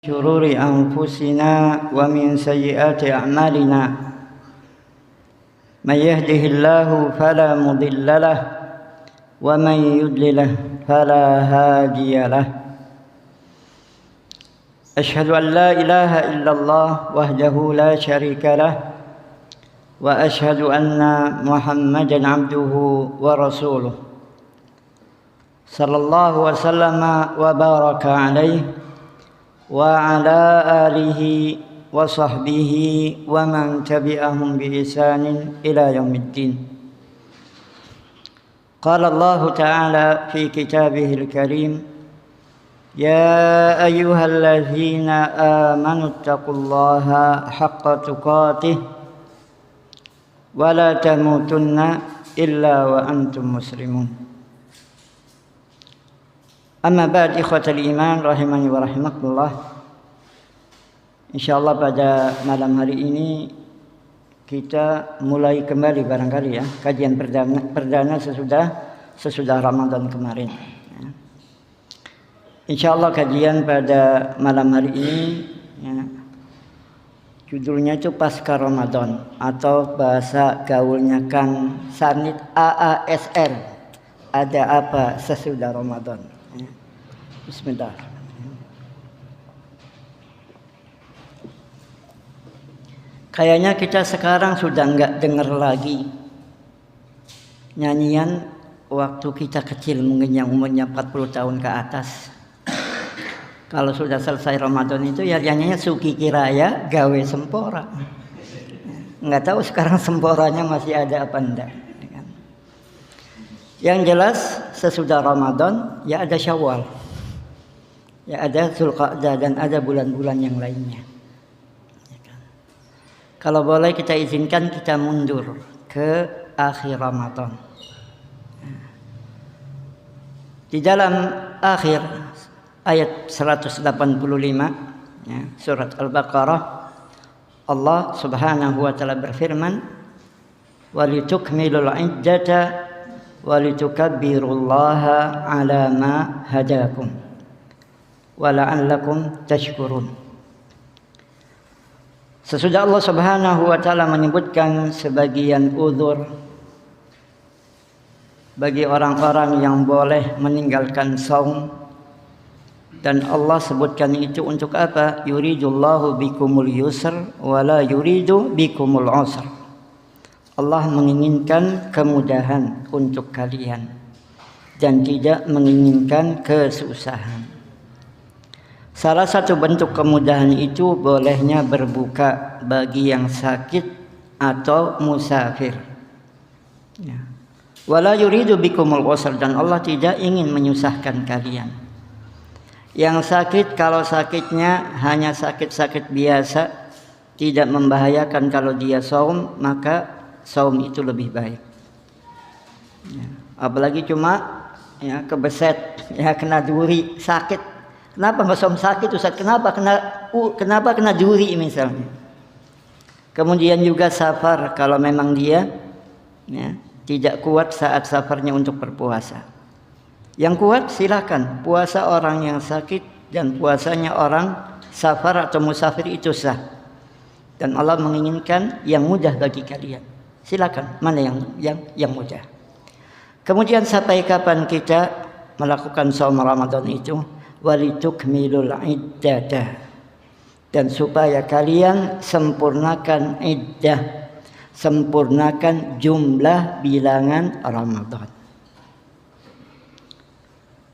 شرور أنفسنا ومن سيئات أعمالنا من يهده الله فلا مضل له ومن يضلل فلا هادي له أشهد أن لا إله إلا الله وحده لا شريك له وأشهد أن محمدا عبده ورسوله صلى الله وسلم وبارك عليه وعلى آله وصحبه ومن تبعهم بإحسان إلى يوم الدين. قال الله تعالى في كتابه الكريم: يا أيها الذين آمنوا اتقوا الله حق تقاته ولا تموتن إلا وأنتم مسلمون. Amma ba'd, ikhwatal iman rahimani wa rahimakumullah. Insyaallah pada malam hari ini kita mulai kembali barangkali ya kajian perdana sesudah Ramadan kemarin. Insyaallah kajian pada malam hari ini ya, judulnya itu Pasca Ramadan atau bahasa gaulnya Kang Sanid AASR. Ada apa sesudah Ramadan? Bismillah. Kayaknya kita sekarang sudah enggak dengar lagi nyanyian waktu kita kecil, mungkin yang umurnya 40 tahun ke atas. Kalau sudah selesai Ramadan itu ya nyanyinya Suki Kiraya gawe sempora. Enggak tahu sekarang semporanya masih ada apa enggak. Yang jelas sesudah Ramadan ya ada Syawal. Ya ada Zulqa'dah dan ada bulan-bulan yang lainnya. Kalau boleh kita izinkan kita mundur ke akhir Ramadan. Di dalam akhir ayat 185 ya, surat Al-Baqarah, Allah Subhanahu wa taala berfirman, "Walitukmilul iddata walitukabbirullaha 'ala ma hadakum wala'allakum tashkurun." Sesudah Allah Subhanahu wa taala menyebutkan sebagian uzur bagi orang-orang yang boleh meninggalkan saum, dan Allah sebutkan itu untuk apa? Yuridullahu bikumul yusr wa la yuridu bikumul usr. Allah menginginkan kemudahan untuk kalian dan tidak menginginkan kesusahan. Salah satu bentuk kemudahan itu bolehnya berbuka bagi yang sakit atau musafir. Ya. Wala yuridu bikumul usr, dan Allah tidak ingin menyusahkan kalian. Yang sakit kalau sakitnya hanya sakit-sakit biasa, tidak membahayakan kalau dia saum, maka saum itu lebih baik. Ya. Apalagi cuma ya kebeset, ya kena duri, sakit. Kenapa nggak saum sakit Ustaz? Kenapa kena duri misalnya? Kemudian juga safar, kalau memang dia ya, tidak kuat saat safarnya untuk berpuasa. Yang kuat silakan puasa orang yang sakit, dan puasanya orang safar atau musafir itu sah. Dan Allah menginginkan yang mudah bagi kalian. Silakan mana yang mudah. Kemudian sampai kapan kita melakukan saum Ramadan itu? Walitukmilul iddata, dan supaya kalian sempurnakan iddah, sempurnakan jumlah bilangan Ramadan.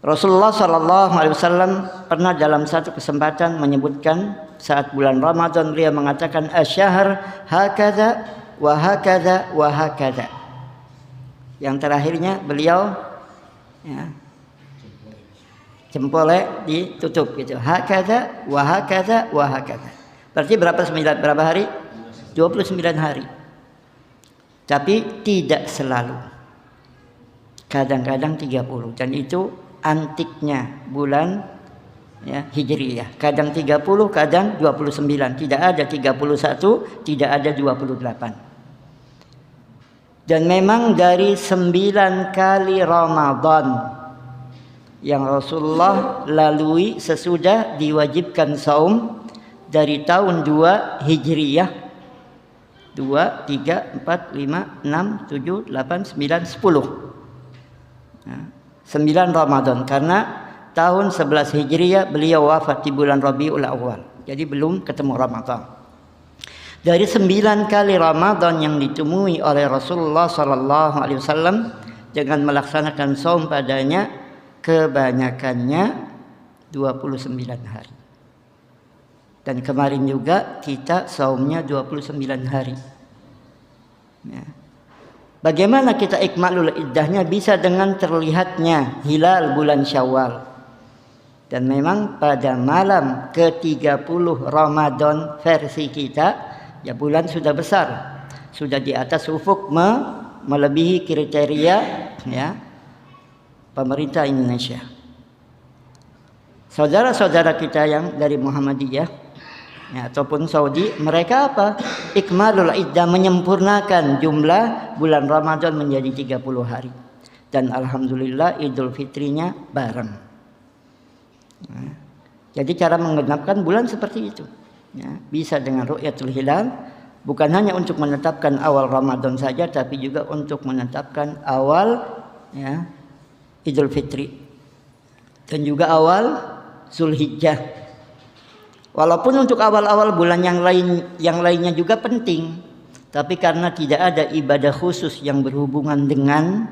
Rasulullah SAW pernah dalam satu kesempatan menyebutkan saat bulan Ramadan, beliau mengatakan asyahr hakadha wa hakadha wa hakadha. Yang terakhirnya beliau ya, jempolnya ditutup gitu. Hakadha wa hakadha wa hakadha. Berarti berapa hari? 29 hari. Tapi tidak selalu. Kadang-kadang 30, dan itu antiknya bulan ya, Hijriyah. Kadang 30, kadang 29. Tidak ada 31, tidak ada 28. Dan memang dari 9 kali Ramadan yang Rasulullah lalui sesudah diwajibkan saum dari tahun 2 Hijriyah. 2, 3, 4, 5, 6, 7, 8, 9, 10. 9 Ramadan, karena tahun 11 Hijriyah beliau wafat di bulan Rabiul Awal. Jadi belum ketemu Ramadan. Dari 9 kali Ramadan yang ditemui oleh Rasulullah sallallahu alaihi wasallam dengan melaksanakan saum padanya, kebanyakannya 29 hari. Dan kemarin juga kita saumnya 29 hari. Ya. Bagaimana kita ikmalul iddahnya? Bisa dengan terlihatnya hilal bulan Syawal. Dan memang pada malam ke-30 Ramadan versi kita, ya bulan sudah besar, sudah di atas ufuk, melebihi kriteria ya pemerintah Indonesia. Saudara-saudara kita yang dari Muhammadiyah ya, ataupun Saudi, mereka apa? Ikmalul iddah, menyempurnakan jumlah bulan Ramadan menjadi 30 hari. Dan alhamdulillah Idul Fitrinya bareng. Nah, jadi cara menggenapkan bulan seperti itu. Ya, bisa dengan ru'yatul hilal, bukan hanya untuk menetapkan awal Ramadan saja, tapi juga untuk menetapkan awal ya, Idul Fitri dan juga awal Zulhijjah. Walaupun untuk awal-awal bulan yang lainnya juga penting, tapi karena tidak ada ibadah khusus yang berhubungan dengan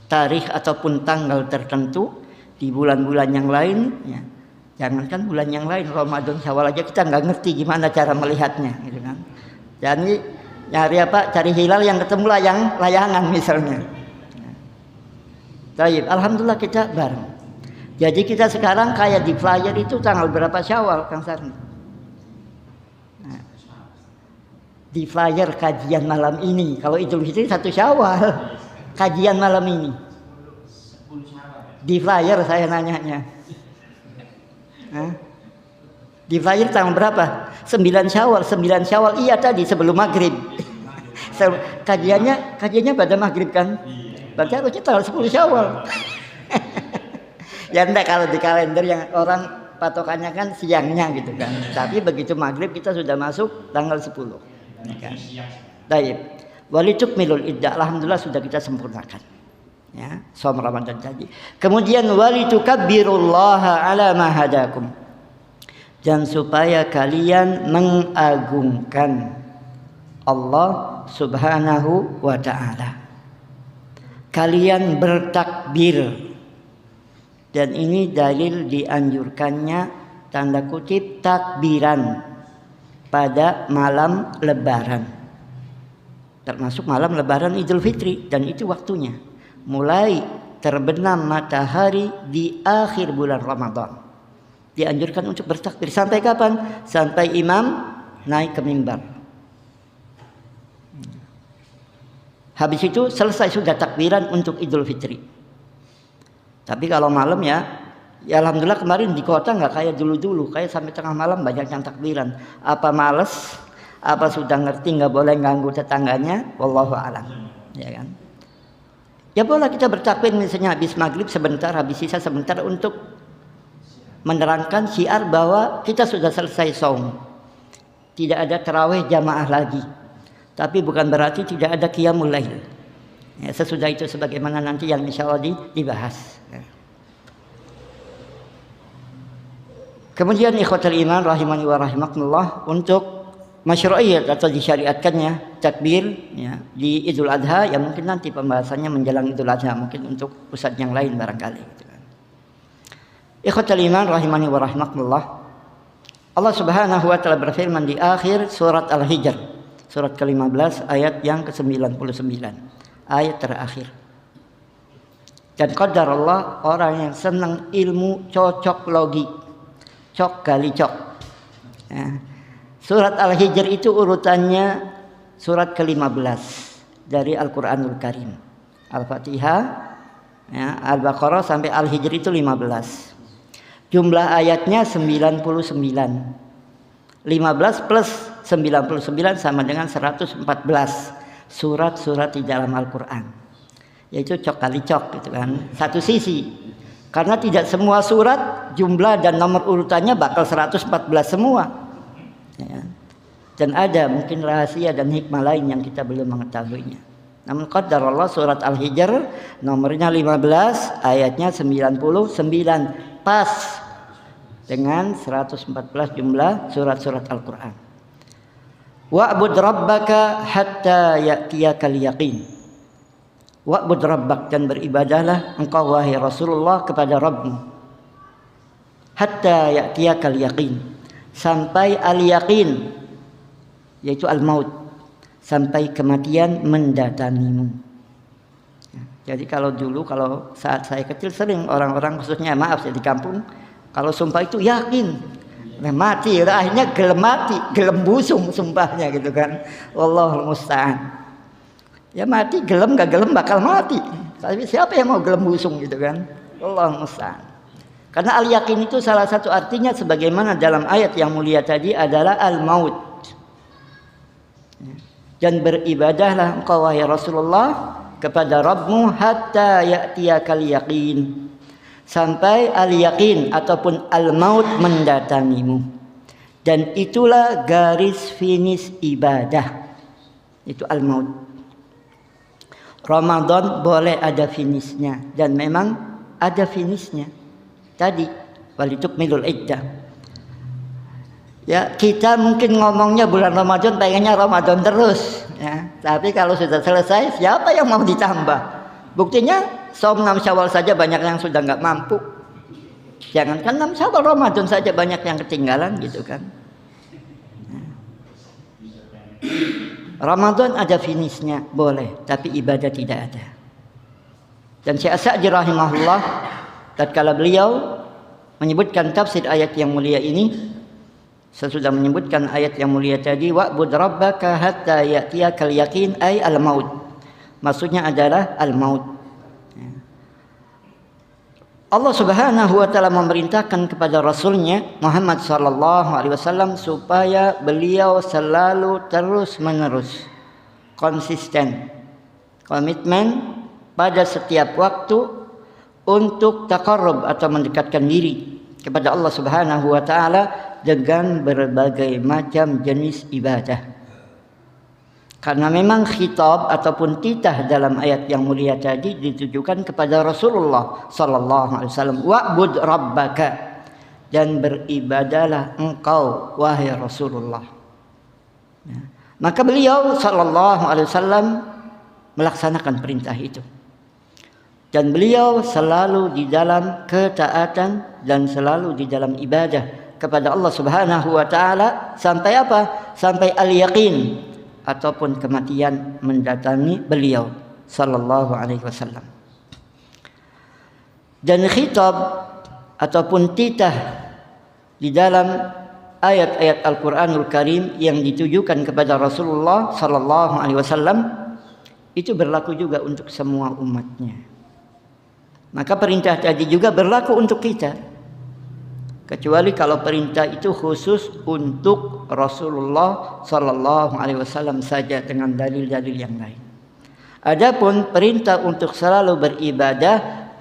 tarikh ataupun tanggal tertentu di bulan-bulan yang lain, ya, jangankan bulan yang lain, Ramadan Syawal aja kita nggak ngerti gimana cara melihatnya, gitu kan. Jadi nyari apa? Cari hilal yang ketemu layangan misalnya. Baik, alhamdulillah kita bareng. Jadi kita sekarang kayak di flyer itu tanggal berapa Syawal, Kang Sarni? Nah, di flyer kajian malam ini, kalau Idul Fitri 1 Syawal, kajian malam ini. Di flyer saya nanyanya. Di flyer tanggal berapa? 9 Syawal. 9 Syawal iya tadi sebelum maghrib. Kajiannya pada maghrib kan? Berarti harusnya tanggal 10 Syawal. Ya enggak, kalau di kalender yang orang patokannya kan siangnya gitu kan. Tapi begitu maghrib kita sudah masuk tanggal 10. Ya kan? Baik. Walitukmilul iddah, alhamdulillah sudah kita sempurnakan. Ya, saum Ramadan tadi. Kemudian walitukabbirullaha ala ma hadakum. Dan supaya kalian mengagungkan Allah Subhanahu wa taala. Kalian bertakbir. Dan ini dalil dianjurkannya tanda kutip takbiran pada malam lebaran. Termasuk malam lebaran Idul Fitri, dan itu waktunya. Mulai terbenam matahari di akhir bulan Ramadan. Dianjurkan untuk bertakbir. Sampai kapan? Sampai imam naik ke mimbar. Habis itu selesai sudah takbiran untuk Idul Fitri. Tapi kalau malam ya alhamdulillah kemarin di kota nggak kayak dulu-dulu. Kayak sampai tengah malam banyak yang takbiran. Apa males? Apa sudah ngerti nggak boleh ganggu tetangganya? Wallahu a'lam. Ya kan? Ya boleh kita bertakbir misalnya habis maghrib sebentar, habis sisa sebentar untuk menerangkan syiar bahwa kita sudah selesai saum. Tidak ada tarawih jamaah lagi. Tapi bukan berarti tidak ada qiyamul lail. Ya, sesudah itu sebagaimana nanti yang insyaallah dibahas. Ya. Kemudian ikhwatul iman rahimani wa rahimakumullah, untuk masyru'iyat atau disyariatkannya takbir ya, di Idul Adha, ya mungkin nanti pembahasannya menjelang Idul Adha, mungkin untuk ustadz yang lain barangkali. Ikhwatul iman rahimani wa rahimakumullah, Allah Subhanahu wa taala berfirman di akhir surat Al-Hijr, surat ke-15 ayat yang ke-99, ayat terakhir. Dan qadarullah, orang yang senang ilmu cocok logi, cok kali cok. Ya. Surat Al-Hijr itu urutannya surat ke-15 dari Al-Quranul Karim. Al-Fatihah, ya, Al-Baqarah sampai Al-Hijr itu 15. Jumlah ayatnya 99. 15 plus 99 sama dengan 114 surat-surat di dalam Al-Quran. Yaitu cok kali cok gitu kan. Satu sisi Karena tidak semua surat jumlah dan nomor urutannya bakal 114 semua. Ya. Dan ada mungkin rahasia dan hikmah lain yang kita belum mengetahuinya. Namun qadarullah surat Al-Hijr nomornya 15 ayatnya 99 pas dengan 114 jumlah surat-surat Al-Qur'an. Wa'bud rabbaka hatta ya'tiyakal yaqin. Wa'bud rabbak, dan beribadahlah engkau wahai Rasulullah kepada Rabbmu. Hatta ya'tiyakal yaqin, sampai al-yaqin, yaitu al-maut, sampai kematian mendatangimu. Jadi kalau saat saya kecil sering orang-orang khususnya maaf saya di kampung, kalau sumpah itu yakin, mati, akhirnya gelem mati, gelem busung sumpahnya gitu kan. Wallahul musta'an. Ya mati gelem gak gelem bakal mati. Tapi siapa yang mau gelem busung gitu kan? Wallahul musta'an. Karena al-yakin itu salah satu artinya sebagaimana dalam ayat yang mulia tadi adalah al-maut. Dan beribadahlah engkau wahai Rasulullah kepada Rabbmu hatta ya'tiyakal yaqin, sampai al-yaqin ataupun al-maut mendatangimu. Dan itulah garis finish ibadah, itu al-maut. Ramadan boleh ada finishnya, dan memang ada finishnya tadi, walitukmilul iddah. Ya, kita mungkin ngomongnya bulan Ramadan pengennya Ramadan terus ya. Tapi kalau sudah selesai siapa yang mau ditambah? Buktinya saum 6 Syawal saja banyak yang sudah nggak mampu. Jangankan 6 Syawal, Ramadan saja banyak yang ketinggalan gitu kan. Ramadan ada finishnya boleh, tapi ibadah tidak ada. Dan Syekh As-Sa'di rahimahullah tatkala beliau menyebutkan tafsir ayat yang mulia ini, sesudah menyebutkan ayat yang mulia tadi, wa'bud rabbaka hatta ya'tiyakal yaqin, ay al-maut. Maksudnya adalah al-maut. Allah Subhanahu wa taala memerintahkan kepada Rasulnya Muhammad sallallahu alaihi wasallam supaya beliau selalu terus-menerus konsisten, komitmen pada setiap waktu untuk taqarrub atau mendekatkan diri kepada Allah Subhanahu wa taala dengan berbagai macam jenis ibadah. Karena memang khitab ataupun titah dalam ayat yang mulia tadi ditujukan kepada Rasulullah sallallahu alaihi wasallam, wa'bud rabbaka, dan beribadalah engkau wahai Rasulullah. Ya. Maka beliau sallallahu alaihi wasallam melaksanakan perintah itu. Dan beliau selalu di dalam ketaatan dan selalu di dalam ibadah kepada Allah Subhanahu wa taala sampai apa? Sampai al-yaqin ataupun kematian mendatangi beliau sallallahu alaihi wasallam. Dan khitab ataupun titah di dalam ayat-ayat Al-Qur'anul Karim yang ditujukan kepada Rasulullah sallallahu alaihi wasallam itu berlaku juga untuk semua umatnya. Maka perintah tadi juga berlaku untuk kita. Kecuali kalau perintah itu khusus untuk Rasulullah sallallahu alaihi wasallam saja dengan dalil-dalil yang lain. Adapun perintah untuk selalu beribadah,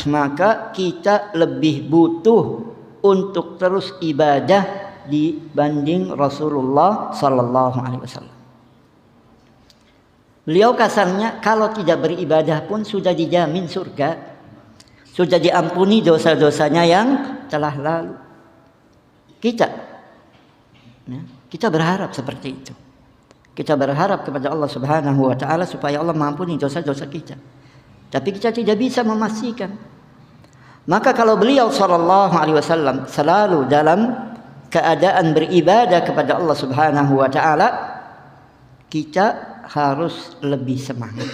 maka kita lebih butuh untuk terus ibadah dibanding Rasulullah sallallahu alaihi wasallam. Beliau kasarnya kalau tidak beribadah pun sudah dijamin surga. Sudah diampuni dosa-dosanya yang telah lalu. Kita berharap seperti itu. Kita berharap kepada Allah Subhanahu wa taala supaya Allah mengampuni dosa-dosa kita. Tapi kita tidak bisa memastikan. Maka kalau beliau sallallahu alaihi wasallam selalu dalam keadaan beribadah kepada Allah Subhanahu wa taala, kita harus lebih semangat.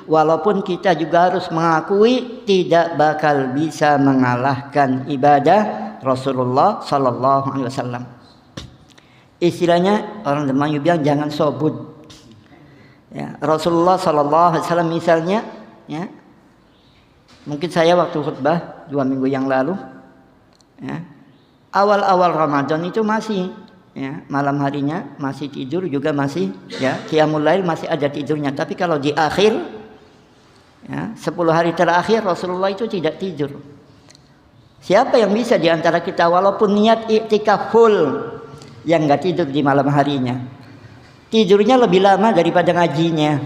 Walaupun kita juga harus mengakui tidak bakal bisa mengalahkan ibadah Rasulullah sallallahu alaihi wasallam. Istilahnya orang Melayu bilang jangan sobut. Ya, Rasulullah sallallahu alaihi wasallam misalnya, ya. Mungkin saya waktu khutbah 2 minggu yang lalu, ya. Awal-awal Ramadan itu masih, ya, malam harinya masih tidur juga masih, ya, qiyamul lail masih ada tidurnya. Tapi kalau di akhir, ya, 10 hari terakhir Rasulullah itu tidak tidur. Siapa yang bisa di antara kita walaupun niat iktikaf full, yang nggak tidur di malam harinya, tidurnya lebih lama daripada ngajinya.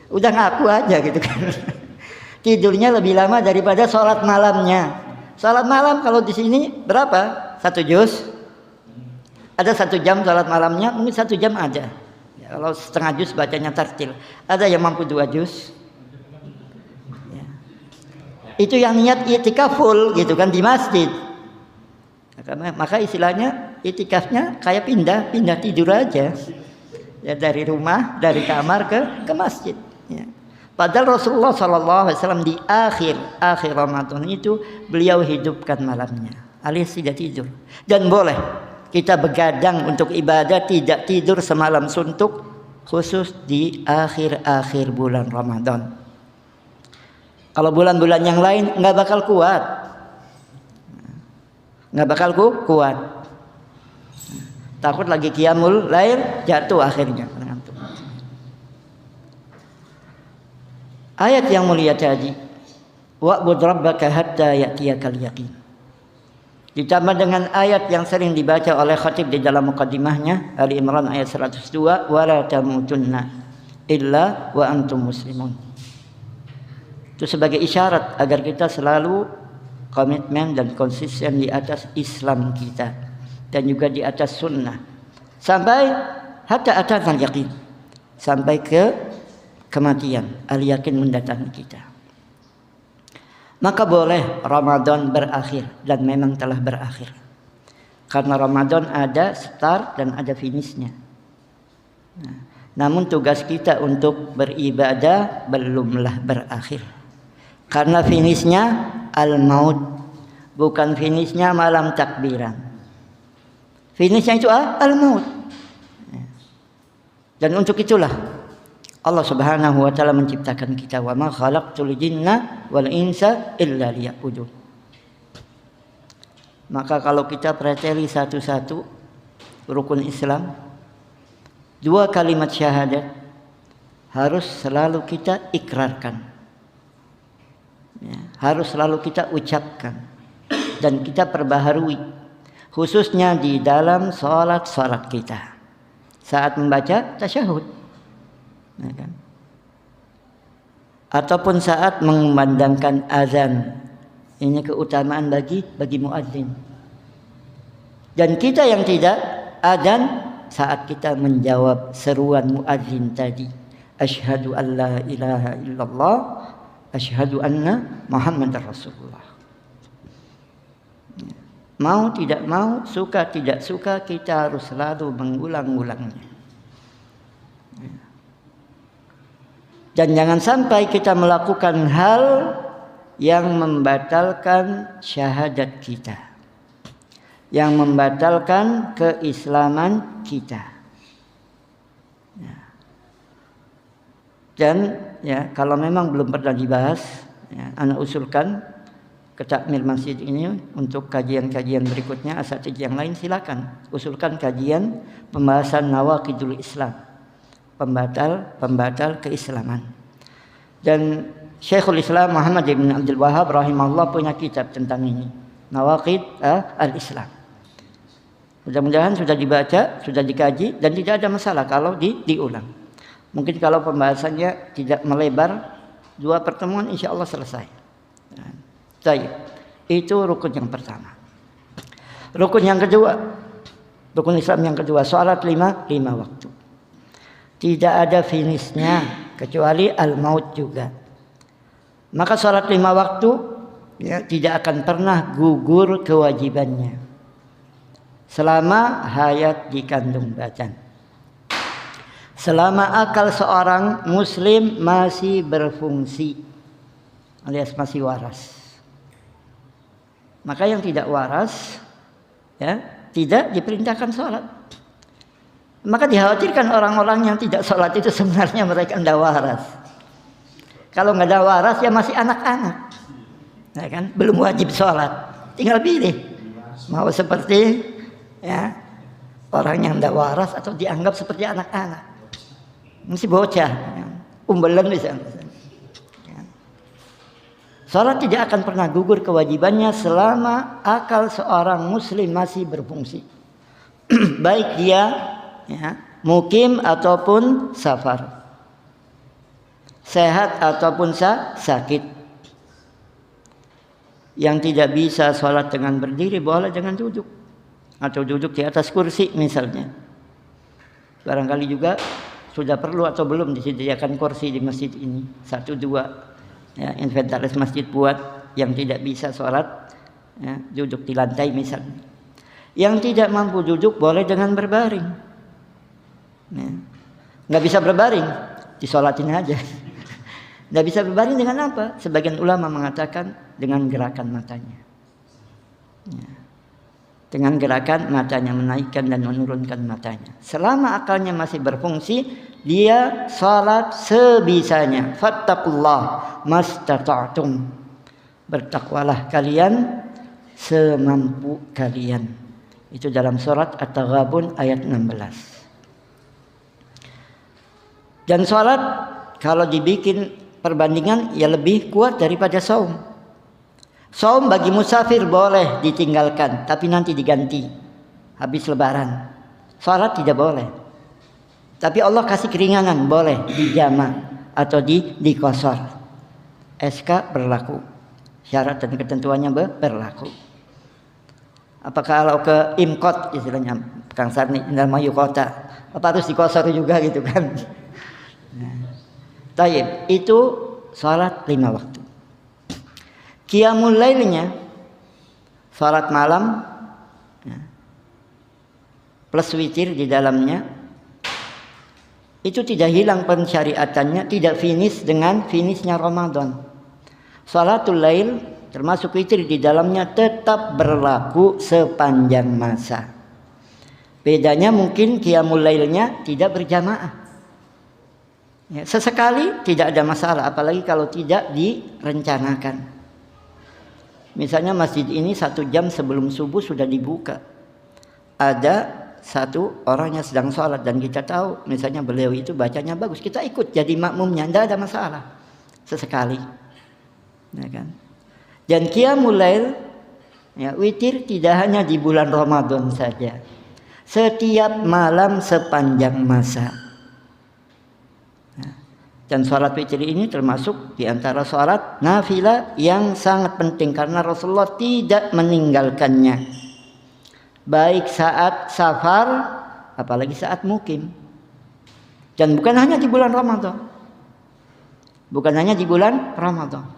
Udah ngaku aja gitu kan. Tidurnya lebih lama daripada sholat malamnya. Sholat malam kalau di sini berapa? 1 juz. Ada 1 jam sholat malamnya, mungkin 1 jam ada. Ya, kalau setengah juz bacanya tartil. Ada yang mampu 2 juz. Ya. Itu yang niat i'tikaf full gitu kan di masjid. Maka istilahnya i'tikafnya kayak pindah tidur aja. Ya, dari rumah, dari kamar ke masjid. Ya. Padahal Rasulullah SAW di akhir Ramadan itu beliau hidupkan malamnya, alias tidak tidur. Dan boleh kita begadang untuk ibadah, tidak tidur semalam suntuk, khusus di akhir bulan Ramadan. Kalau bulan-bulan yang lain nggak bakal kuat, takut lagi qiyamul lail jatuh akhirnya. Ayat yang mulia tadi, wa'bud rabbaka hatta ya'tiyakal yaqin, ditambah dengan ayat yang sering dibaca oleh khatib di dalam muqaddimahnya, Ali Imran ayat 102, wala tamutunna illa wa antum muslimun. Itu sebagai isyarat agar kita selalu komitmen dan konsisten di atas Islam kita dan juga di atas sunnah sampai hatta atana yaqin, sampai ke kematian, al-yakin mendatangi kita. Maka boleh Ramadan berakhir, dan memang telah berakhir. Karena Ramadan ada start dan ada finishnya. Namun tugas kita untuk beribadah belumlah berakhir. Karena finishnya al-maut, bukan finishnya malam takbiran. Finishnya itu al-maut. Dan untuk itulah Allah Subhanahu wa taala menciptakan kita, wa ma khalaqtul jinna wal insa illa liya'budun. Maka kalau kita preteli satu-satu rukun Islam, 2 kalimat syahadat harus selalu kita ikrarkan. Ya, harus selalu kita ucapkan dan kita perbaharui, khususnya di dalam salat kita. Saat membaca tasyahud, ya kan? Ataupun saat mengumandangkan azan, ini keutamaan bagi muadzin. Dan kita yang tidak azan saat kita menjawab seruan muadzin tadi, asyhadu an la ilaha illallah, asyhadu anna Muhammadar Rasulullah. Mau tidak mau, suka tidak suka, kita harus selalu mengulang-ulangnya. Dan jangan sampai kita melakukan hal yang membatalkan syahadat kita, yang membatalkan keislaman kita. Dan ya, kalau memang belum pernah dibahas, ya, ana usulkan ke takmir masjid ini untuk kajian-kajian berikutnya. Asatidz yang lain silakan usulkan kajian pembahasan nawaqidul Islam, pembatal keislaman. Dan Syekhul Islam Muhammad bin Abdul Wahhab rahimahullah punya kitab tentang ini, Nawaqid al-Islam. Mudah-mudahan sudah dibaca, sudah dikaji, dan tidak ada masalah kalau diulang. Mungkin kalau pembahasannya tidak melebar, 2 pertemuan insya Allah selesai. Baik, itu rukun yang pertama. Rukun yang kedua, rukun Islam yang kedua, salat 5 waktu. Tidak ada finishnya kecuali al-maut juga. Maka salat 5 waktu ya, tidak akan pernah gugur kewajibannya selama hayat di kandung badan, selama akal seorang muslim masih berfungsi alias masih waras. Maka yang tidak waras ya, tidak diperintahkan sholat. Maka dikhawatirkan orang-orang yang tidak sholat itu sebenarnya mereka tidak waras. Kalau nggak ada waras ya masih anak-anak, ya kan? Belum wajib sholat, tinggal pilih mau seperti ya orang yang tidak waras atau dianggap seperti anak-anak, masih bocah, ya. Umbelan bisa. Salat tidak akan pernah gugur kewajibannya selama akal seorang muslim masih berfungsi. Baik dia mukim ataupun safar, sehat ataupun sakit. Yang tidak bisa salat dengan berdiri boleh dengan duduk, atau duduk di atas kursi misalnya. Barangkali juga sudah perlu atau belum disediakan kursi di masjid ini, 1, 2 inventaris masjid buat yang tidak bisa sholat duduk di lantai misalnya. Yang tidak mampu duduk boleh dengan berbaring. Nggak bisa berbaring, disolatin aja. Nggak bisa berbaring dengan apa? Sebagian ulama mengatakan dengan gerakan matanya. Dengan gerakan matanya, menaikkan dan menurunkan matanya. Selama akalnya masih berfungsi, dia salat sebisanya. Fattaqullah mastata'tum. Bertakwalah kalian semampu kalian. Itu dalam surat At-Taghabun ayat 16. Dan salat kalau dibikin perbandingan ya lebih kuat daripada saum. Saum bagi musafir boleh ditinggalkan, tapi nanti diganti habis lebaran. Salat tidak boleh. Tapi Allah kasih keringanan, boleh dijama atau dikosor. SK berlaku. Syarat dan ketentuannya berlaku. Apakah kalau ke imkot istilahnya Kang Sarni Indramayu kota, apa harus dikosor juga gitu kan? Taib, itu salat 5 waktu. Qiyamul lailnya salat malam plus witir di dalamnya itu tidak hilang pensyariatannya, tidak finish dengan finishnya Ramadan. Salatul lail termasuk witir di dalamnya tetap berlaku sepanjang masa. Bedanya mungkin qiyamul lailnya tidak berjamaah. Sesekali tidak ada masalah, apalagi kalau tidak direncanakan. Misalnya masjid ini 1 jam sebelum subuh sudah dibuka. Ada satu orang yang sedang sholat dan kita tahu misalnya beliau itu bacanya bagus, kita ikut jadi makmumnya, tidak ada masalah. Sesekali. Ya kan? Dan qiyamul lail, witir tidak hanya di bulan Ramadan saja. Setiap malam sepanjang masa. Dan sholat witir ini termasuk di antara sholat nafilah yang sangat penting karena Rasulullah tidak meninggalkannya. Baik saat safar, apalagi saat mukim. Dan bukan hanya di bulan Ramadan. Bukan hanya di bulan Ramadan.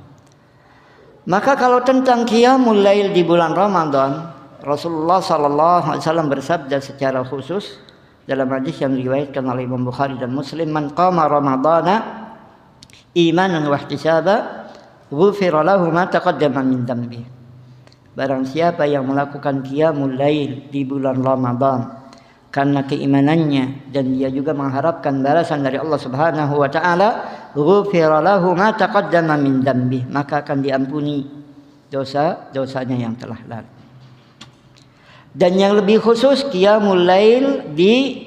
Maka kalau tentang qiyamul lail di bulan Ramadan, Rasulullah SAW bersabda secara khusus dalam hadis yang diriwayatkan oleh Imam Bukhari dan Muslim, man qama ramadhana imanan wa ihtisaba ghufira lahu ma taqaddama min dhanbi. Barang siapa yang melakukan qiyamul lail di bulan Ramadan karena keimanannya dan dia juga mengharapkan balasan dari Allah Subhanahu wa taala, ghufira lahu ma taqaddama min dhanbi, maka akan diampuni dosa-dosanya yang telah lalu. Dan yang lebih khusus qiyamul lail di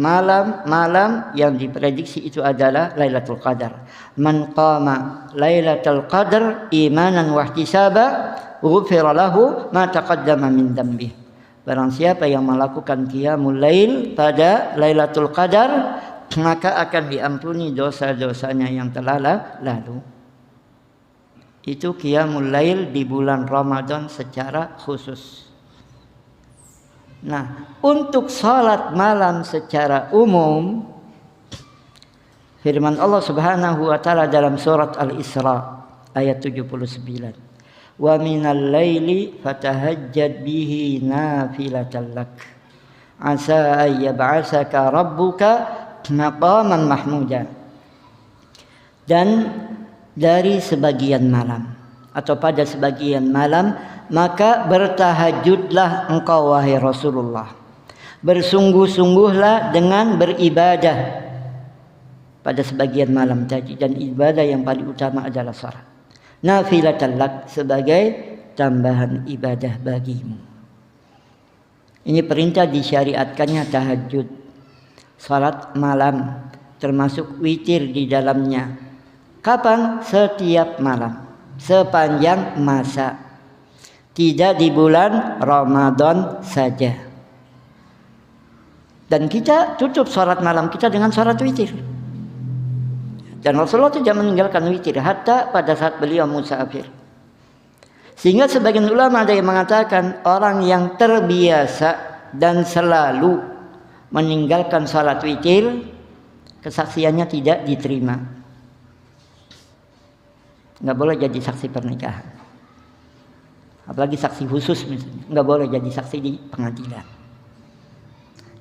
malam-malam yang diprediksi itu adalah Lailatul Qadar. Man qama Lailatul Qadar imanan wa ihtisaba ghufira lahu ma taqaddama min dhanbi. Barang siapa yang melakukan qiyamul lail pada Lailatul Qadar, maka akan diampuni dosa-dosanya yang telah lalu. Itu qiyamul lail di bulan Ramadan secara khusus. Nah, untuk salat malam secara umum, firman Allah Subhanahu wa taala dalam surat Al-Isra ayat 79. Wa minal laili fatahajjad bihi nafilatan lak. Asa ay yab'asaka rabbuka maqaman mahmuda. Dan dari sebagian malam atau pada sebagian malam, maka bertahajudlah engkau wahai Rasulullah. Bersungguh-sungguhlah dengan beribadah pada sebagian malam tadi, dan ibadah yang paling utama adalah salat. Nafilatan lak, sebagai tambahan ibadah bagimu. Ini perintah disyariatkannya tahajud, salat malam, termasuk witir di dalamnya. Kapan? Setiap malam. sepanjang masa, tidak di bulan Ramadan saja. Dan kita tutup sholat malam kita dengan sholat witir. Dan Rasulullah tidak meninggalkan witir hatta pada saat beliau musafir. Sehingga sebagian ulama ada yang mengatakan orang yang terbiasa dan selalu meninggalkan sholat witir, kesaksiannya tidak diterima. Nggak boleh jadi saksi pernikahan. Apalagi saksi khusus misalnya. Nggak boleh jadi saksi di pengadilan.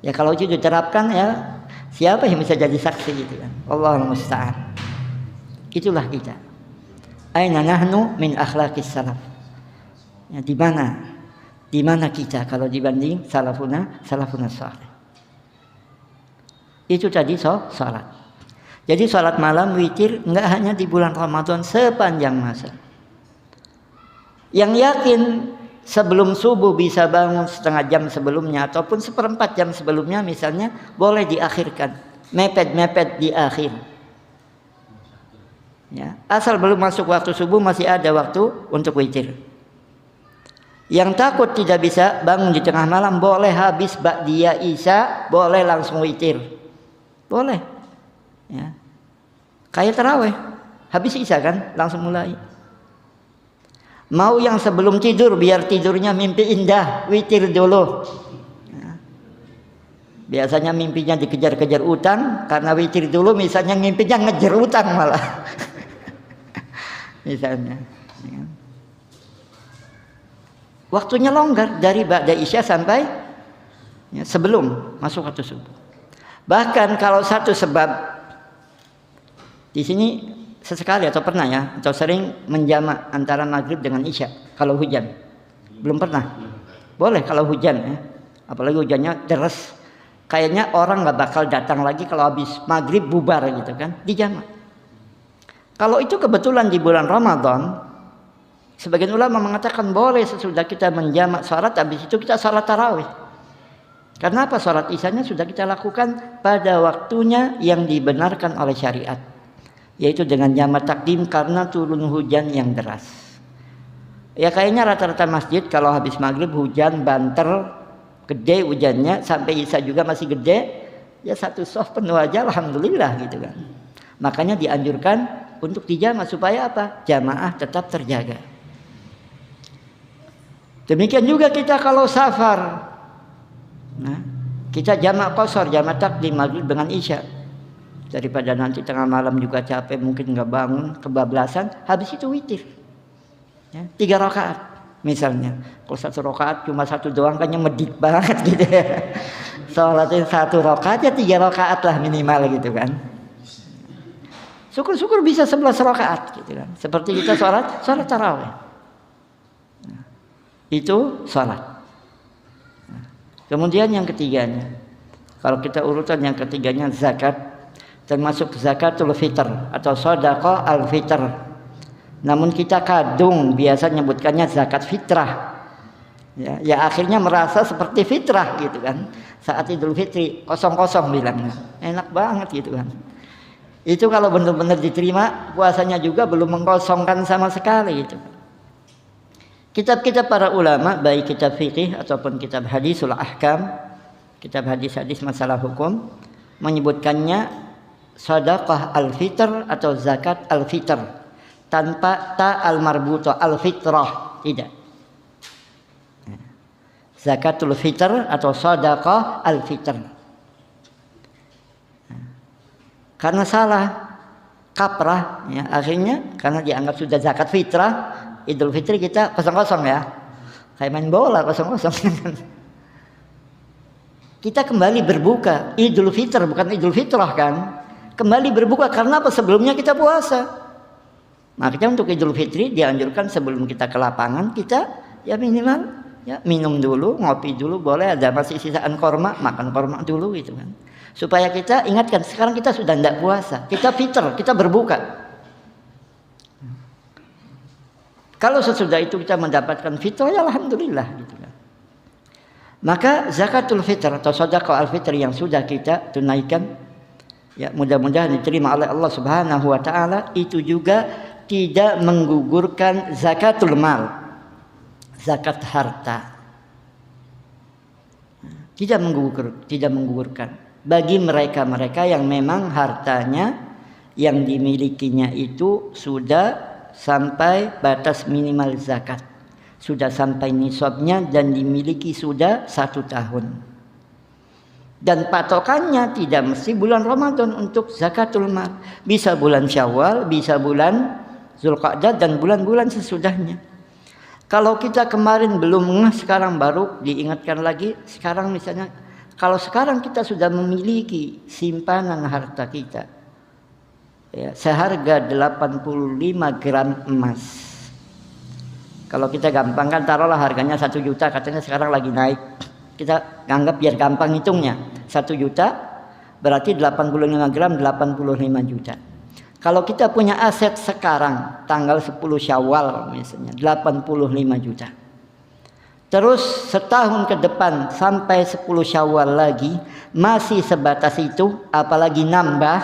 Ya kalau itu diterapkan ya siapa yang bisa jadi saksi gitu kan. Allahul musta'an. Itulah kita. Aina nahnu min akhlaqis salaf. Ya, di mana kita kalau dibanding salafuna salih. Itu tadi salat. Jadi salat malam witir enggak hanya di bulan Ramadan sepanjang masa. Yang yakin sebelum subuh bisa bangun setengah jam sebelumnya ataupun seperempat jam sebelumnya misalnya boleh diakhirkan. Mepet di akhir. Ya, asal belum masuk waktu subuh masih ada waktu untuk witir. Yang takut tidak bisa bangun di tengah malam boleh habis ba'diyah isya, boleh langsung witir. Boleh. Ya. Kayak tarawih, habis isya kan langsung mulai. Mau yang sebelum tidur biar tidurnya mimpi indah, witir dulu. Ya. Biasanya mimpinya dikejar-kejar utang, karena witir dulu misalnya mimpinya ngejar utang malah. Misalnya. Ya. Waktunya longgar dari ba'da isya sampai ya, sebelum masuk waktu subuh. Bahkan kalau satu sebab di sini sesekali atau pernah ya atau sering menjamak antara maghrib dengan isya kalau hujan. Belum pernah. Boleh kalau hujan ya. Apalagi hujannya deras. Kayaknya orang nggak bakal datang lagi kalau habis maghrib bubar gitu kan. Dijamak. Kalau itu kebetulan di bulan Ramadan, sebagian ulama mengatakan boleh sesudah kita menjamak salat habis itu kita salat tarawih. Karena apa? Salat isyanya sudah kita lakukan pada waktunya yang dibenarkan oleh syariat. Yaitu dengan jamak takdim karena turun hujan yang deras. Ya kayaknya rata-rata masjid kalau habis maghrib hujan banter, gede hujannya sampai isya juga masih gede, ya satu soft penuh aja alhamdulillah gitu kan. Makanya dianjurkan untuk dijamak supaya apa? Jamaah tetap terjaga. Demikian juga kita kalau safar. Nah, kita jamak qashar, jamak takdim maghrib dengan isya. Daripada nanti tengah malam juga capek mungkin nggak bangun kebablasan, habis itu witir. Ya, 3 rakaat misalnya. Kalau 1 rakaat cuma 1 doang kayaknya medit banget gitu ya. Sholatin 1 rakaat ya 3 rakaat lah minimal gitu kan. Syukur-syukur bisa 11 rakaat gitu kan. Seperti kita sholat tarawih. Nah, itu sholat. Nah, kemudian yang ketiganya, kalau kita urutan yang ketiganya zakat. Termasuk zakatul fitr atau sedekah al-fitr. Namun kita kadung biasa nyebutkannya zakat fitrah. Ya akhirnya merasa seperti fitrah gitu kan. Saat Idul Fitri kosong-kosong bilangnya. Enak banget gitu kan. Itu kalau benar-benar diterima puasanya juga belum mengkosongkan sama sekali gitu. Kitab-kitab para ulama baik kitab fikih ataupun kitab hadisul ahkam, kitab hadis-hadis masalah hukum menyebutkannya sedekah al-fitr atau zakat al-fitr tanpa ta al-marbuthah al-fitrah tidak. Zakatul fitr atau sedekah al-fitr. Karena salah kaprah ya akhirnya karena dianggap sudah zakat fitrah, Idul Fitri kita kosong-kosong ya. Kayak main bola kosong-kosong. Kita kembali berbuka Idul Fitr bukan Idul Fitrah kan. Kembali berbuka karena apa? Sebelumnya kita puasa. Makanya untuk Idul Fitri dianjurkan sebelum kita ke lapangan kita ya minimal ya minum dulu, ngopi dulu boleh, ada masih sisaan korma, makan korma dulu gitu kan. Supaya kita ingatkan sekarang kita sudah tidak puasa, kita fitr, kita berbuka. Kalau sesudah itu kita mendapatkan fitrah ya alhamdulillah gitu kan. Maka zakatul fitr atau sedekah al-fitr yang sudah kita tunaikan ya mudah-mudahan diterima oleh Allah Subhanahu wa taala itu juga tidak menggugurkan zakatul mal, zakat harta. Tidak menggugurkan bagi mereka-mereka yang memang hartanya yang dimilikinya itu sudah sampai batas minimal zakat, sudah sampai nisabnya dan dimiliki sudah 1 tahun. Dan patokannya tidak mesti bulan Ramadan untuk zakatul mal. Bisa bulan Syawal, bisa bulan Zulqa'dah dan bulan-bulan sesudahnya. Kalau kita kemarin belum ngeh, sekarang baru diingatkan lagi. Sekarang misalnya, kalau sekarang kita sudah memiliki simpanan harta kita, ya, seharga 85 gram emas. Kalau kita gampangkan, taruhlah harganya 1 juta, katanya sekarang lagi naik. Kita anggap biar gampang hitungnya, 1 juta berarti 85 gram 85 juta. Kalau kita punya aset sekarang tanggal 10 Syawal misalnya 85 juta. Terus setahun ke depan sampai 10 Syawal lagi masih sebatas itu, apalagi nambah,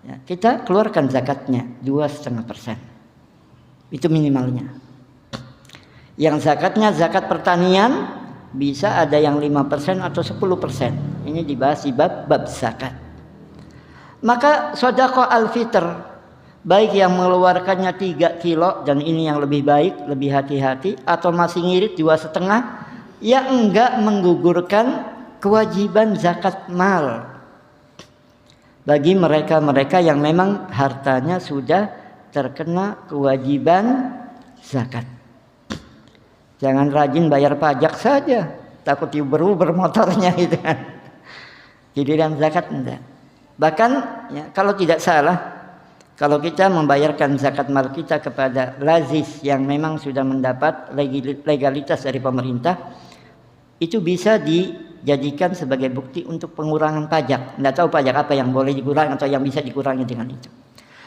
ya, kita keluarkan zakatnya 2,5%. Itu minimalnya. Yang zakatnya zakat pertanian bisa ada yang 5% atau 10%. Ini dibahas di bab zakat. Maka sedekah al-fitr, baik yang mengeluarkannya 3 kilo dan ini yang lebih baik, lebih hati-hati, atau masih ngirit 2,5, ya enggak menggugurkan kewajiban zakat mal bagi mereka-mereka yang memang hartanya sudah terkena kewajiban zakat. Jangan rajin bayar pajak saja, takut diuber-uber motornya gitu kan. Giliran zakat enggak. Bahkan ya, kalau tidak salah, kalau kita membayarkan zakat mal kita kepada lazis yang memang sudah mendapat legalitas dari pemerintah, itu bisa dijadikan sebagai bukti untuk pengurangan pajak. Tidak tahu pajak apa yang boleh dikurangi atau yang bisa dikurangi dengan itu.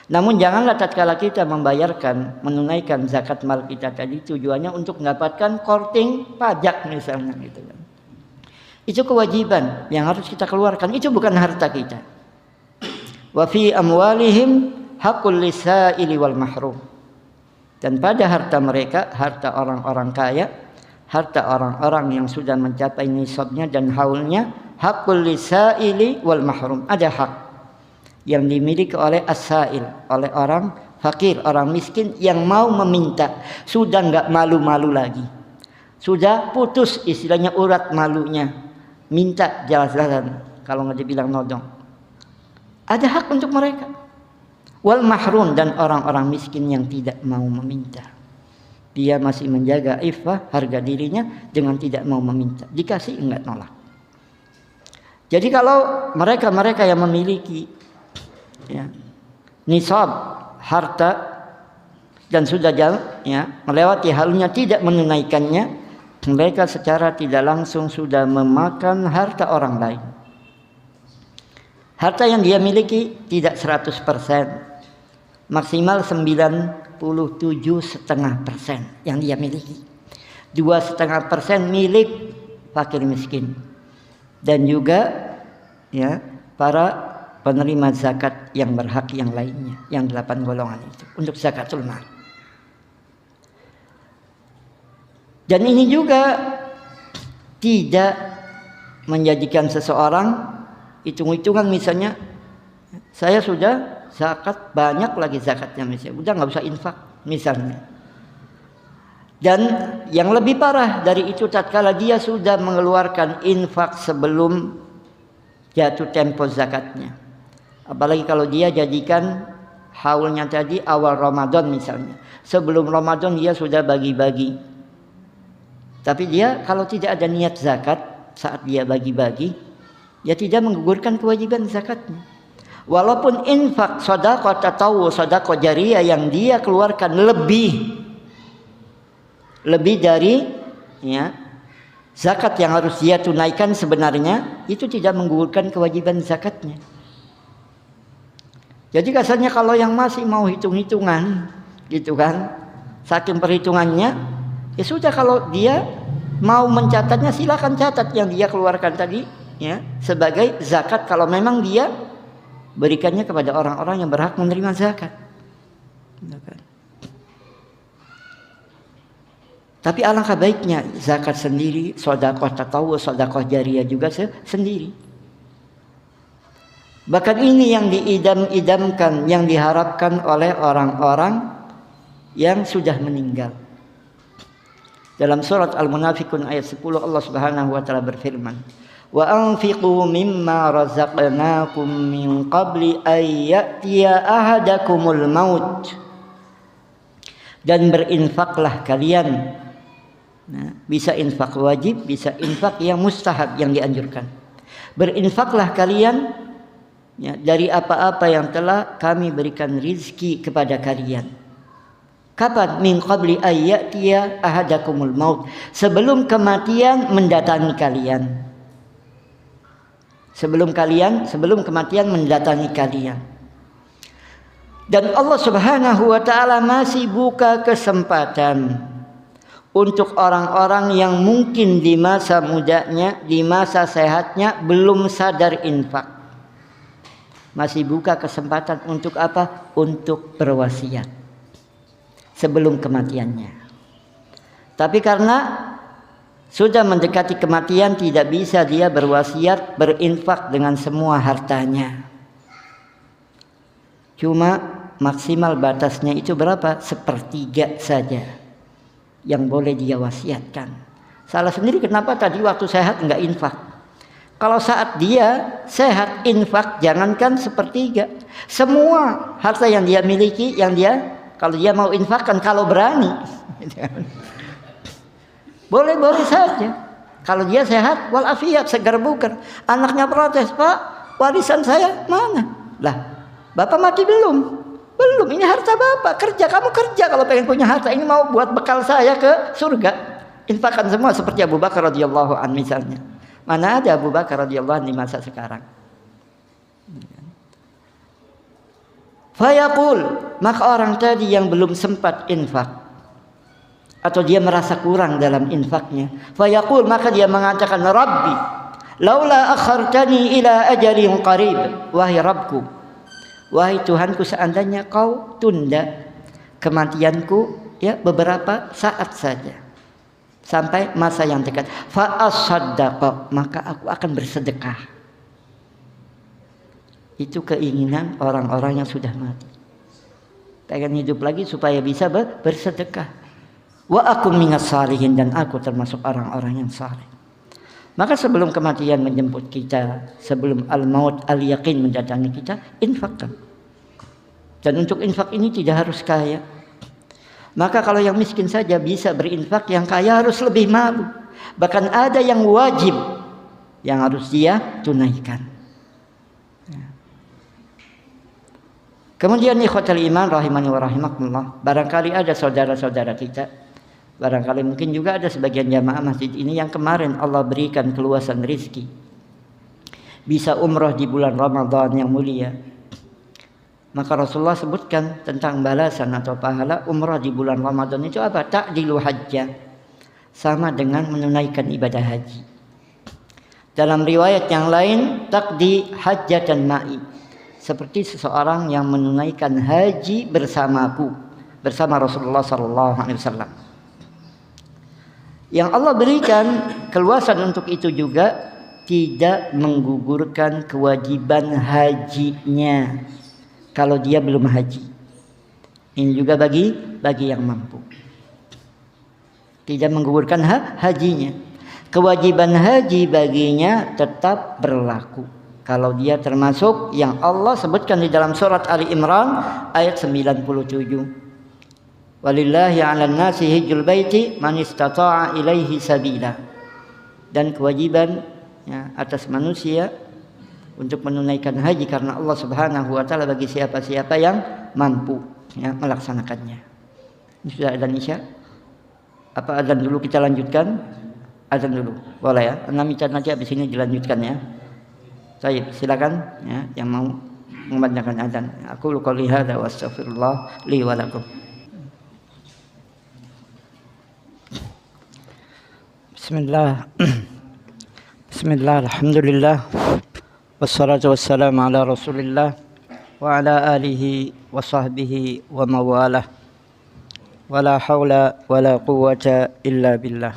Namun janganlah tatkala kita membayarkan, menunaikan zakat mal kita tadi tujuannya untuk mendapatkan korting pajak misalnya gitu kan. Itu kewajiban yang harus kita keluarkan, itu bukan harta kita. Wa fi amwalihim haqqul lisaili wal mahrum. Dan pada harta mereka, harta orang-orang kaya, harta orang-orang yang sudah mencapai nisabnya dan haulnya, haqqul lisaili wal mahrum, ada hak yang dimiliki oleh as-sa'il, oleh orang fakir, orang miskin yang mau meminta, sudah enggak malu-malu lagi, sudah putus istilahnya urat malunya, minta jelas-jelasan, kalau nggak dibilang nodong, ada hak untuk mereka. Wal mahrum, dan orang-orang miskin yang tidak mau meminta, dia masih menjaga iffah harga dirinya dengan tidak mau meminta, dikasih enggak nolak. Jadi kalau mereka-mereka yang memiliki ya, nisab harta dan sudah jalan ya, melewati halnya tidak menunaikannya, mereka secara tidak langsung sudah memakan harta orang lain. Harta yang dia miliki tidak 100%, maksimal 97,5% yang dia miliki. 2,5% milik fakir miskin dan juga ya para penerima zakat yang berhak yang lainnya, yang 8 golongan itu untuk zakatul mal. Dan ini juga tidak menjadikan seseorang hitung-hitungan, misalnya saya sudah zakat banyak lagi zakatnya, misalnya udah nggak usah infak misalnya. Dan yang lebih parah dari itu, tatkala dia sudah mengeluarkan infak sebelum jatuh tempo zakatnya. Apalagi kalau dia jadikan haulnya tadi awal Ramadan misalnya. Sebelum Ramadan dia sudah bagi-bagi. Tapi dia kalau tidak ada niat zakat saat dia bagi-bagi, dia tidak menggugurkan kewajiban zakatnya. Walaupun infak, sedekah tatawwu, sedekah jariyah yang dia keluarkan lebih dari ya zakat yang harus dia tunaikan sebenarnya, itu tidak menggugurkan kewajiban zakatnya. Jadi kasarnya kalau yang masih mau hitung-hitungan gitu kan, saking perhitungannya, ya sudah, kalau dia mau mencatatnya silakan catat yang dia keluarkan tadi ya sebagai zakat kalau memang dia berikannya kepada orang-orang yang berhak menerima zakat. Tapi alangkah baiknya zakat sendiri, sedekah tatawwu, sedekah jariyah juga sendiri. Bahkan ini yang diidam-idamkan, yang diharapkan oleh orang-orang yang sudah meninggal. Dalam surat Al-Munafiqun ayat 10 Allah Subhanahu wa taala berfirman, "Wa anfiqu mimma razaqnakum min qabli ay ya'tiya ahadakumul maut." Dan berinfaklah kalian. Nah, bisa infak wajib, bisa infak yang mustahab, yang dianjurkan. Berinfaklah kalian ya, dari apa-apa yang telah kami berikan rizki kepada kalian. Kapan? Min qabli ayyatiya ahadakumul maut. Sebelum kematian mendatangi kalian. Sebelum kematian mendatangi kalian. Dan Allah Subhanahu wa taala masih buka kesempatan untuk orang-orang yang mungkin di masa mudanya, di masa sehatnya belum sadar infak. Masih buka kesempatan untuk apa? Untuk berwasiat sebelum kematiannya. Tapi karena sudah mendekati kematian, tidak bisa dia berwasiat, berinfak dengan semua hartanya. Cuma maksimal batasnya itu berapa? 1/3 saja yang boleh dia wasiatkan. Salah sendiri kenapa tadi waktu sehat enggak infak. Kalau saat dia sehat infak, jangankan 1/3. Semua harta yang dia miliki, yang dia kalau dia mau infakkan, kalau berani. Boleh-boleh saja. Kalau dia sehat walafiat, segar bugar. Anaknya protes, "Pak, warisan saya mana?" Lah, Bapak mati belum? Belum, ini harta Bapak, kerja, kamu kerja kalau pengen punya harta ini, mau buat bekal saya ke surga. Infakkan semua seperti Abu Bakar radhiyallahu an misalnya. Mana ada Abu Bakar radhiyallahu an di masa sekarang. Fayaqul, maka orang tadi yang belum sempat infak atau dia merasa kurang dalam infaknya, fayaqul, maka dia mengatakan, "Rabbi, laula akhartani ila ajalin qarib." Wahai Rabbku, wahai Tuhanku, seandainya kau tunda kematianku ya beberapa saat saja sampai masa yang dekat, fa asaddaqa, maka aku akan bersedekah. Itu keinginan orang-orang yang sudah mati, pengen hidup lagi supaya bisa bersedekah. Wa akum minas salihin, dan aku termasuk orang-orang yang saleh. Maka sebelum kematian menjemput kita, sebelum al-maut al-yaqin mendatangi kita, infakkan. Dan untuk infak ini tidak harus kaya. Maka kalau yang miskin saja bisa berinfak, yang kaya harus lebih malu. Bahkan ada yang wajib yang harus dia tunaikan. Kemudian ikhwatal iman rahimani wa rahimakumullah, barangkali ada saudara-saudara kita, barangkali mungkin juga ada sebagian jamaah masjid ini yang kemarin Allah berikan keluasan rizki, bisa umrah di bulan Ramadan yang mulia. Maka Rasulullah sebutkan tentang balasan atau pahala umrah di bulan Ramadan itu apa? Ta'dilu hajjah, sama dengan menunaikan ibadah haji. Dalam riwayat yang lain, taqdi hajjatan ma'i, seperti seseorang yang menunaikan haji bersamaku, bersama Rasulullah SAW. Yang Allah berikan keluasan untuk itu juga tidak menggugurkan kewajiban hajinya kalau dia belum haji. Ini juga bagi yang mampu, tidak menggugurkan hajinya. Kewajiban haji baginya tetap berlaku kalau dia termasuk yang Allah sebutkan di dalam surat Ali Imran ayat 97. Walillahi 'alan nasi hajjul baiti man istata'a ilaihi sabila. Dan kewajiban ya, atas manusia untuk menunaikan haji karena Allah Subhanahu wa taala bagi siapa-siapa yang mampu ya, melaksanakannya. Ini sudah adzan Isya. Apa adzan dulu kita lanjutkan? Adzan dulu. Boleh ya? 6 menit nanti habis ini dilanjutkan ya. Baik, silakan ya yang mau memandangkan adzan. Aku qouli hadza wa astaghfirullah li wa lakum. Bismillah. Bismillah, alhamdulillah. Wassalatu wassalamu ala Rasulillah wa ala alihi wa sahbihi wa mawalah. ولا حول ولا قوة إلا بالله.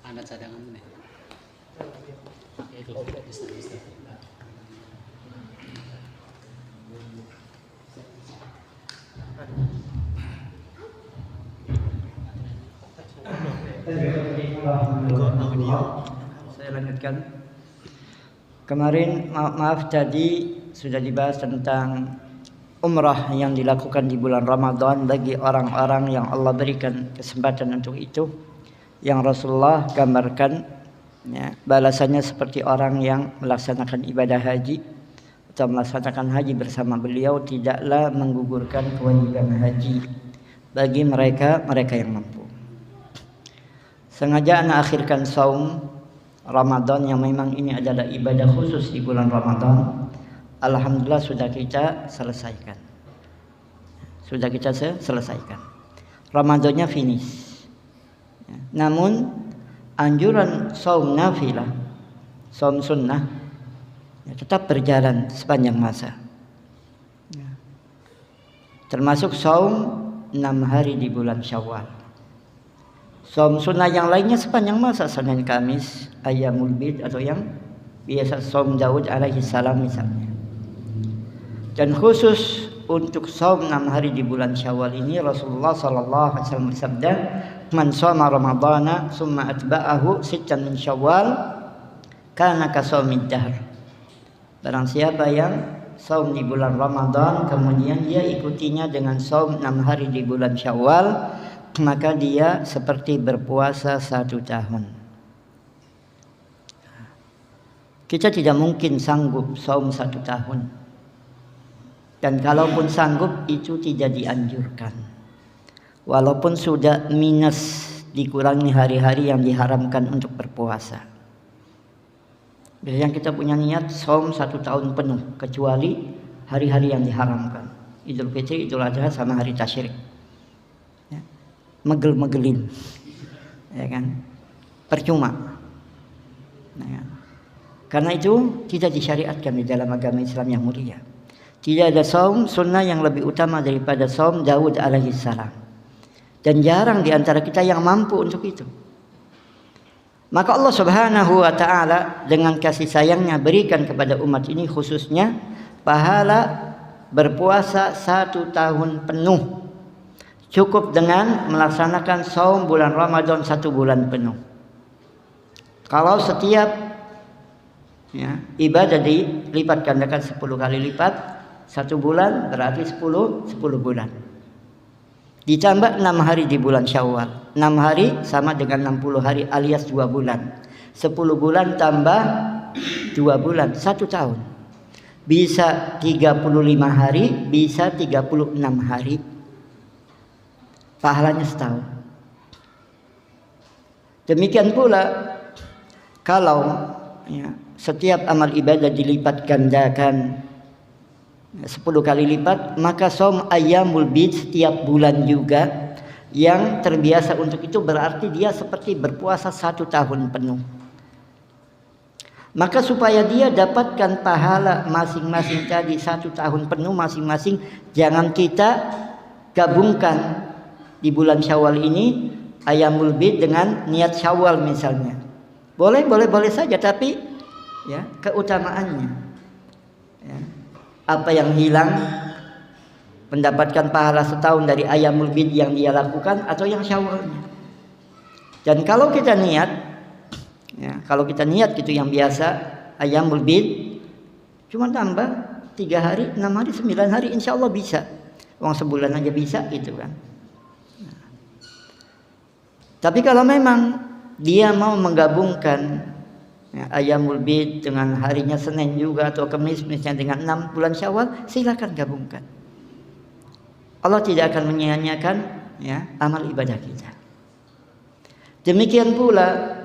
Anak cadangan ini. Itu bisa. Saya lanjutkan. Kemarin maaf tadi sudah dibahas tentang umrah yang dilakukan di bulan Ramadan bagi orang-orang yang Allah berikan kesempatan untuk itu, yang Rasulullah gambarkan ya, balasannya seperti orang yang melaksanakan ibadah haji atau melaksanakan haji bersama beliau, tidaklah menggugurkan kewajiban haji bagi mereka yang mampu. Sengaja anak akhirkan saum Ramadan yang memang ini adalah ibadah khusus di bulan Ramadan. Alhamdulillah sudah kita selesaikan. Ramadannya finish. Namun anjuran saum nafilah, saum sunnah tetap berjalan sepanjang masa. Termasuk saum 6 hari di bulan Syawal. Saum sunnah yang lainnya sepanjang masa, Senin Kamis, Ayyamul Bid atau yang biasa saum Daud alaihi salam misalnya. Dan khusus untuk saum 6 hari di bulan Syawal ini Rasulullah sallallahu alaihi wasallam bersabda, "Man shoma Ramadhana summa atba'ahu sittan min Syawal kana ka shaumid dahr." Barang siapa yang saum di bulan Ramadan kemudian dia ikutinya dengan saum 6 hari di bulan Syawal, maka dia seperti berpuasa 1 tahun. Kita tidak mungkin sanggup saum 1 tahun. Dan kalaupun sanggup itu tidak dianjurkan. Walaupun sudah minus, dikurangi hari-hari yang diharamkan untuk berpuasa. Biasanya kita punya niat saum 1 tahun penuh, kecuali hari-hari yang diharamkan. Idul Fitri, Idul Adha sama hari Tasyrik. Megel-megelin, ya kan, percuma. Nah, karena itu tidak disyariatkan di dalam agama Islam yang mulia. Tidak ada saum sunnah yang lebih utama daripada saum Daud alaihi salam, dan jarang di antara kita yang mampu untuk itu. Maka Allah Subhanahu wa taala dengan kasih sayangnya berikan kepada umat ini khususnya pahala berpuasa 1 tahun penuh. Cukup dengan melaksanakan saum bulan Ramadan 1 bulan penuh. Kalau setiap ibadah dilipat gandakan 10 kali lipat, 1 bulan berarti 10 bulan. Ditambah 6 hari di bulan Syawal. 6 hari sama dengan 60 hari alias 2 bulan. 10 bulan tambah 2 bulan, 1 tahun. Bisa 35 hari, bisa 36 hari. Pahalanya setahun. Demikian pula kalau setiap amal ibadah dilipat gandakan 10 kali lipat, maka saum ayyamul bid setiap bulan juga yang terbiasa untuk itu berarti dia seperti berpuasa 1 tahun penuh. Maka supaya dia dapatkan pahala masing-masing tadi 1 tahun penuh masing-masing, jangan kita gabungkan di bulan Syawal ini Ayyamul Bid dengan niat Syawal misalnya. Boleh saja, tapi keutamaannya. Apa yang hilang, mendapatkan pahala setahun dari Ayyamul Bid yang dia lakukan atau yang Syawalnya. Dan kalau kita niat, gitu yang biasa Ayyamul Bid cuma tambah 3 hari, 6 hari, 9 hari, insya Allah bisa. Uang sebulan aja bisa gitu kan. Tapi kalau memang dia mau menggabungkan Ayyamul Bid dengan harinya Senin juga atau Kamis misalnya dengan 6 bulan Syawal, silakan gabungkan. Allah tidak akan menyia-nyiakan amal ibadah kita. Demikian pula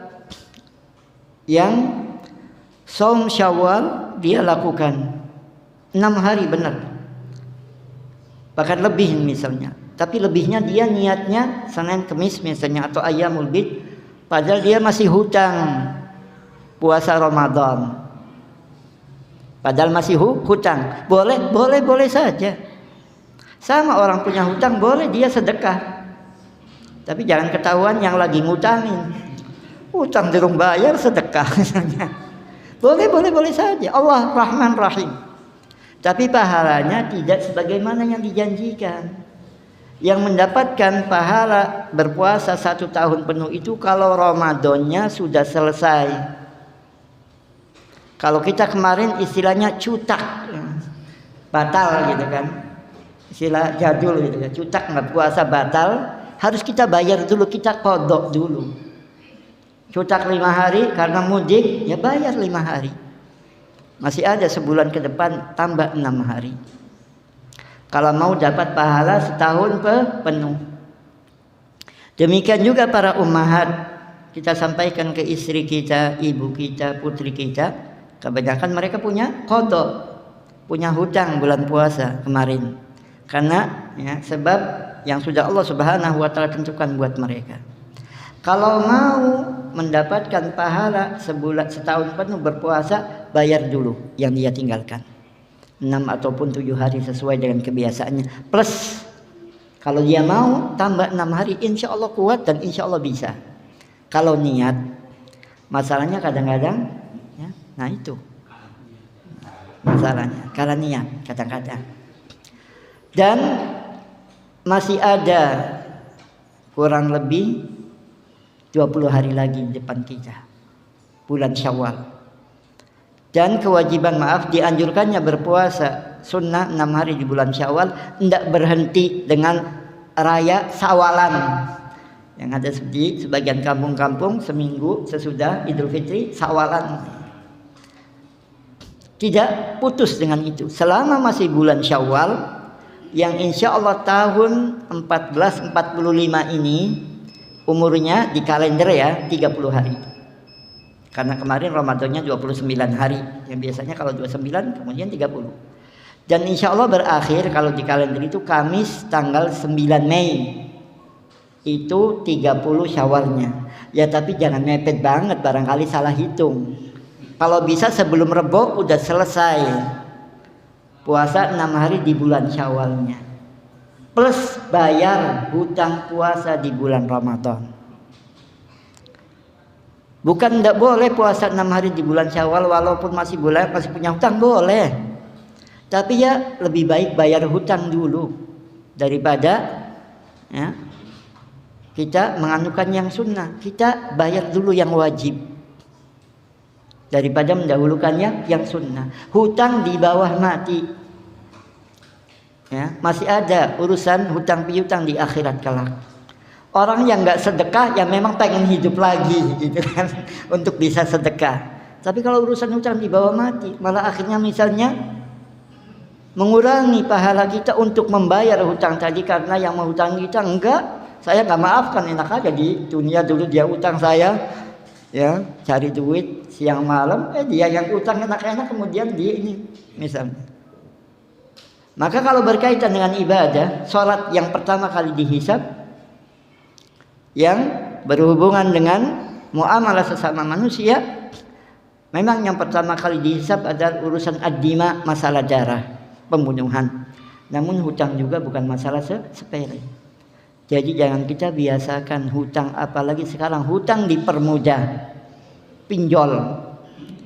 yang saum Syawal dia lakukan 6 hari benar, bahkan lebih misalnya Tapi lebihnya dia niatnya Senin Kemis misalnya atau Ayyamul Bid, padahal dia masih hutang puasa Ramadan. Padahal masih hutang. Boleh saja. Sama orang punya hutang boleh dia sedekah. Tapi jangan ketahuan yang lagi ngutangin. Hutang belum bayar sedekah misalnya. Boleh saja. Allah Rahman Rahim. Tapi pahalanya tidak sebagaimana yang dijanjikan. Yang mendapatkan pahala berpuasa 1 tahun penuh itu kalau Ramadannya sudah selesai. Kalau kita kemarin istilahnya cutak, batal gitu kan. Istilah jadul gitu kan. Cutak nggak puasa batal, harus kita bayar dulu, kita qadha dulu. Cutak 5 hari karena mudik, ya bayar 5 hari. Masih ada sebulan ke depan, tambah 6 hari. Kalau mau dapat pahala setahun penuh. Demikian juga para ummahat, kita sampaikan ke istri kita, ibu kita, putri kita, kebanyakan mereka punya qadha, punya hutang bulan puasa kemarin. Karena ya, sebab yang sudah Allah Subhanahu wa taala tentukan buat mereka. Kalau mau mendapatkan pahala setahun penuh berpuasa, bayar dulu yang dia tinggalkan. 6 ataupun 7 hari sesuai dengan kebiasaannya. Plus kalau dia mau tambah 6 hari, insya Allah kuat dan insya Allah bisa. Kalau niat, masalahnya kadang-kadang, ya, nah itu masalahnya. Kalau niat kadang-kadang. Dan masih ada kurang lebih 20 hari lagi di depan kita, bulan Syawal. Dan kewajiban dianjurkannya berpuasa sunnah 6 hari di bulan Syawal, tidak berhenti dengan raya Sawalan. Yang ada di sebagian kampung-kampung seminggu sesudah Idul Fitri Sawalan. Tidak putus dengan itu. Selama masih bulan Syawal, yang insya Allah tahun 1445 ini umurnya di kalender ya 30 hari. Karena kemarin Ramadannya 29 hari. Yang biasanya kalau 29 kemudian 30. Dan insya Allah berakhir kalau di kalender itu Kamis tanggal 9 Mei. Itu 30 Syawalnya. Ya tapi jangan mepet banget, barangkali salah hitung. Kalau bisa sebelum Rebo udah selesai puasa 6 hari di bulan Syawalnya. Plus bayar hutang puasa di bulan Ramadan. Bukan tidak boleh puasa 6 hari di bulan Syawal walaupun masih punya hutang, boleh. Tapi ya lebih baik bayar hutang dulu daripada ya, kita menganukan yang sunnah. Kita bayar dulu yang wajib daripada mendahulukannya yang sunnah. Hutang di bawah mati. Ya, masih ada urusan hutang piutang di akhirat kelak. Orang yang nggak sedekah ya memang pengen hidup lagi gitu kan untuk bisa sedekah. Tapi kalau urusan hutang di bawah mati, malah akhirnya misalnya mengurangi pahala kita untuk membayar hutang tadi karena yang menghutang kita enggak, saya nggak maafkan, enak aja di dunia dulu dia utang saya, ya cari duit siang malam, dia yang utang enak-enak kemudian dia ini misalnya. Maka kalau berkaitan dengan ibadah, sholat yang pertama kali dihisab, yang berhubungan dengan muamalah sesama manusia, memang yang pertama kali dihisab adalah urusan ad-dima, masalah darah, pembunuhan. Namun hutang juga bukan masalah sepele. Jadi jangan kita biasakan hutang, apalagi sekarang hutang dipermudah. Pinjol,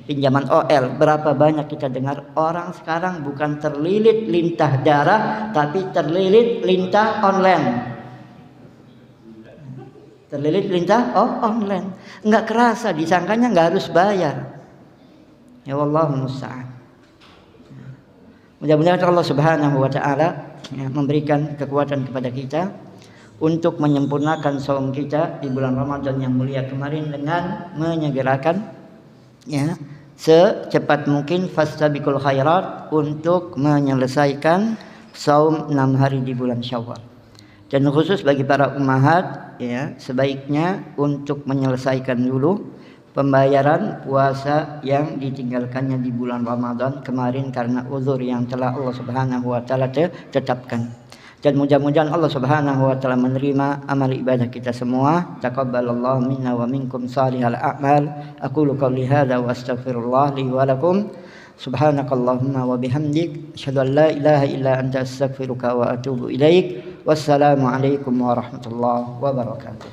pinjaman OL, berapa banyak kita dengar orang sekarang bukan terlilit lintah darah, tapi terlilit lintah online. Terlilit lintah online, nggak kerasa, disangkanya nggak harus bayar. Ya Allah musta'an. Mudah-mudahan Allah Subhanahu wa taala ya, memberikan kekuatan kepada kita untuk menyempurnakan saum kita di bulan Ramadan yang mulia kemarin dengan menyegerakan ya secepat mungkin fastabiqul khairat untuk menyelesaikan saum 6 hari di bulan Syawal. Dan khusus bagi para ummahat ya, sebaiknya untuk menyelesaikan dulu pembayaran puasa yang ditinggalkannya di bulan Ramadan kemarin karena uzur yang telah Allah Subhanahu wa taala tetapkan. Dan mudah-mudahan Allah Subhanahu wa taala menerima amal ibadah kita semua. Taqabbalallahu minna wa minkum salihal a'mal. Aqulu qouli hadza wa astaghfirullah li wa lakum. Subhanakallahumma wa bihamdik asyhadu an la ilaha illa anta astaghfiruka wa atubu ilaik. Wassalamu alaikum warahmatullahi wabarakatuh.